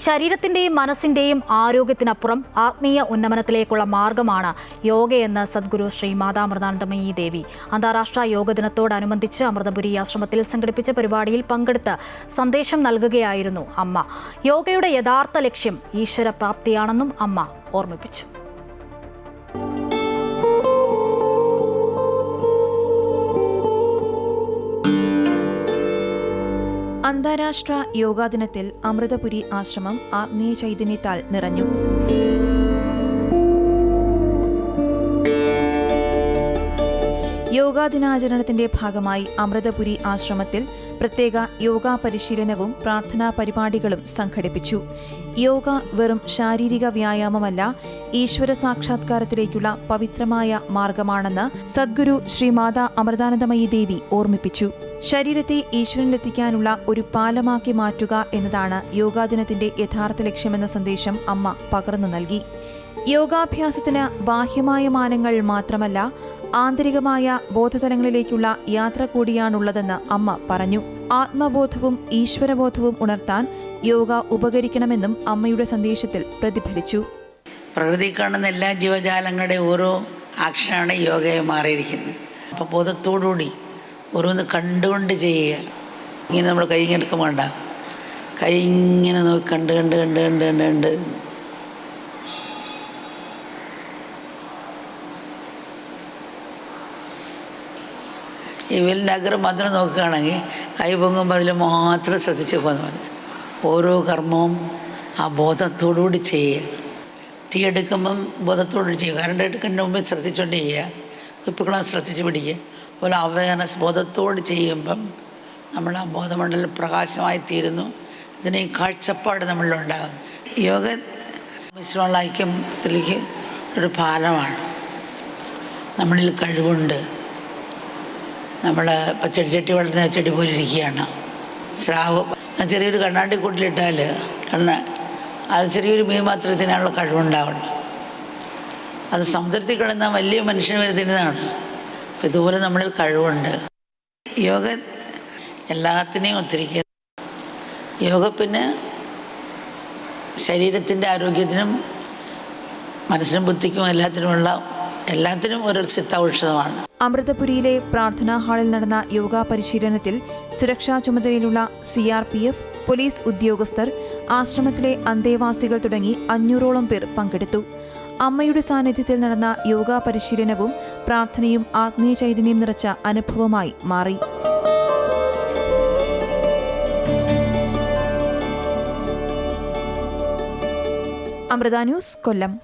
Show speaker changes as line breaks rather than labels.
ശരീരത്തിന്റെയും മനസ്സിന്റെയും ആരോഗ്യത്തിനപ്പുറം ആത്മീയ ഉന്നമനത്തിലേക്കുള്ള മാർഗമാണ് യോഗയെന്ന് സദ്ഗുരു ശ്രീ മാതാമൃതാനന്ദമയി ദേവി. അന്താരാഷ്ട്ര യോഗ ദിനത്തോടനുബന്ധിച്ച് അമൃതപുരി ആശ്രമത്തിൽ സംഘടിപ്പിച്ച പരിപാടിയിൽ പങ്കെടുത്ത് സന്ദേശം നൽകുകയായിരുന്നു അമ്മ. യോഗയുടെ യഥാർത്ഥ ലക്ഷ്യം ഈശ്വരപ്രാപ്തിയാണെന്നും അമ്മ ഓർമ്മിപ്പിച്ചു.
അന്താരാഷ്ട്ര യോഗാ ദിനത്തിൽ അമൃതപുരി ആശ്രമം ആത്മീയ ചൈതന്യത്താൽ നിറഞ്ഞു. യോഗാ ദിനാചരണത്തിന്റെ ഭാഗമായി അമൃതപുരി ആശ്രമത്തിൽ പ്രത്യേക യോഗാ പരിശീലനവും പ്രാർത്ഥനാ പരിപാടികളും സംഘടിപ്പിച്ചു. യോഗ വെറും ശാരീരിക വ്യായാമമല്ല, ഈശ്വര സാക്ഷാത്കാരത്തിലേക്കുള്ള പവിത്രമായ മാർഗമാണെന്ന് സദ്ഗുരു ശ്രീ മാതാ അമൃതാനന്ദമയി ദേവി ഓർമ്മിപ്പിച്ചു. ശരീരത്തെ ഈശ്വരനിലെത്തിക്കാനുള്ള ഒരു പാലമാക്കി മാറ്റുക എന്നതാണ് യോഗാദിനത്തിന്റെ യഥാർത്ഥ ലക്ഷ്യമെന്ന സന്ദേശം അമ്മ പകർന്നു നൽകി. യോഗാഭ്യാസത്തിന് ബാഹ്യമായ മാനങ്ങൾ മാത്രമല്ല, ആന്തരികമായ ബോധതലങ്ങളിലേക്കുള്ള യാത്ര കൂടിയാണുള്ളതെന്ന് അമ്മ പറഞ്ഞു. ആത്മബോധവും ഈശ്വരബോധവും ഉണർത്താൻ യോഗ ഉപകരിക്കണമെന്നും അമ്മയുടെ സന്ദേശത്തിൽ പ്രതിഫലിച്ചു.
പ്രകൃതി കാണുന്ന എല്ലാ ജീവജാലങ്ങളുടെ ഓരോ ആക്ഷനാണ് യോഗയെ മാറിയിരിക്കുന്നത്. അപ്പോൾ ബോധത്തോടുകൂടി ഓരോന്ന് കണ്ടുകൊണ്ട് ചെയ്യുക. ഇങ്ങനെ നമ്മൾ കൈ ഇങ്ങനെ എടുക്കാൻ വേണ്ട, കൈ ഇങ്ങനെ നോക്കി കണ്ട് കണ്ട് കണ്ട് കണ്ട് കണ്ട് കണ്ട് ഈ വില്ലിൻ്റെ അഗ്രം മാത്രം നോക്കുകയാണെങ്കിൽ കൈ പൊങ്ങുമ്പോൾ അതിൽ മാത്രം ശ്രദ്ധിച്ച് പോകുന്ന പോലെ ഓരോ കർമ്മവും ആ ബോധത്തോടുകൂടി ചെയ്യുക. തീ എടുക്കുമ്പം ബോധത്തോടുകൂടി ചെയ്യുക. കറണ്ട് എടുക്കുന്നതിന് മുമ്പ് ശ്രദ്ധിച്ചുകൊണ്ട് ചെയ്യുക. ഉപ്പിക്കുളം ശ്രദ്ധിച്ച് പിടിക്കുക. അതുപോലെ അവയർനെസ് ബോധത്തോട് ചെയ്യുമ്പം നമ്മൾ ആ ബോധമണ്ഡലം പ്രകാശമായി തീരുന്നു. ഇതിന് ഈ കാഴ്ചപ്പാട് നമ്മളിലുണ്ടാകും. യോഗ വിശ്വമുള്ള ഐക്യത്തിലേക്ക് ഒരു പാലമാണ്. നമ്മളിൽ കഴിവുണ്ട്. നമ്മൾ ഇപ്പം ചെടിച്ചട്ടി വളർന്ന ചെടി പോലെ ഇരിക്കുകയാണ്. സ്രാവ് ചെറിയൊരു കണ്ണാടി കൂട്ടിലിട്ടാൽ അത് ചെറിയൊരു മീൻ മാത്രം തിന്നാനുള്ള കഴിവുണ്ടാവണം. അത് സമുദ്രത്തിൽ കിടന്ന വലിയ മനുഷ്യന് വരെ തിന്നതാണ്. അപ്പം ഇതുപോലെ നമ്മളിൽ കഴിവുണ്ട്. യോഗ എല്ലാത്തിനെയും ഒത്തിരിക്കുക. യോഗ പിന്നെ ശരീരത്തിൻ്റെ ആരോഗ്യത്തിനും മനസ്സിനും ബുദ്ധിക്കും എല്ലാത്തിനും ഒരു ചിത്ത ഔഷധമാണ്.
അമൃതപുരിയിലെ പ്രാർത്ഥനാ ഹാളിൽ നടന്ന യോഗാ പരിശീലനത്തിൽ സുരക്ഷാ ചുമതലയിലുള്ള CRPF, പോലീസ് ഉദ്യോഗസ്ഥർ, ആശ്രമത്തിലെ അന്തേവാസികൾ തുടങ്ങി 500ഓളം പേർ പങ്കെടുത്തു. അമ്മയുടെ സാന്നിധ്യത്തിൽ നടന്ന യോഗാ പരിശീലനവും പ്രാർത്ഥനയും ആത്മീയ ചൈതന്യം നിറച്ച അനുഭവമായി മാറി. അമൃത ന്യൂസ്, കൊല്ലം.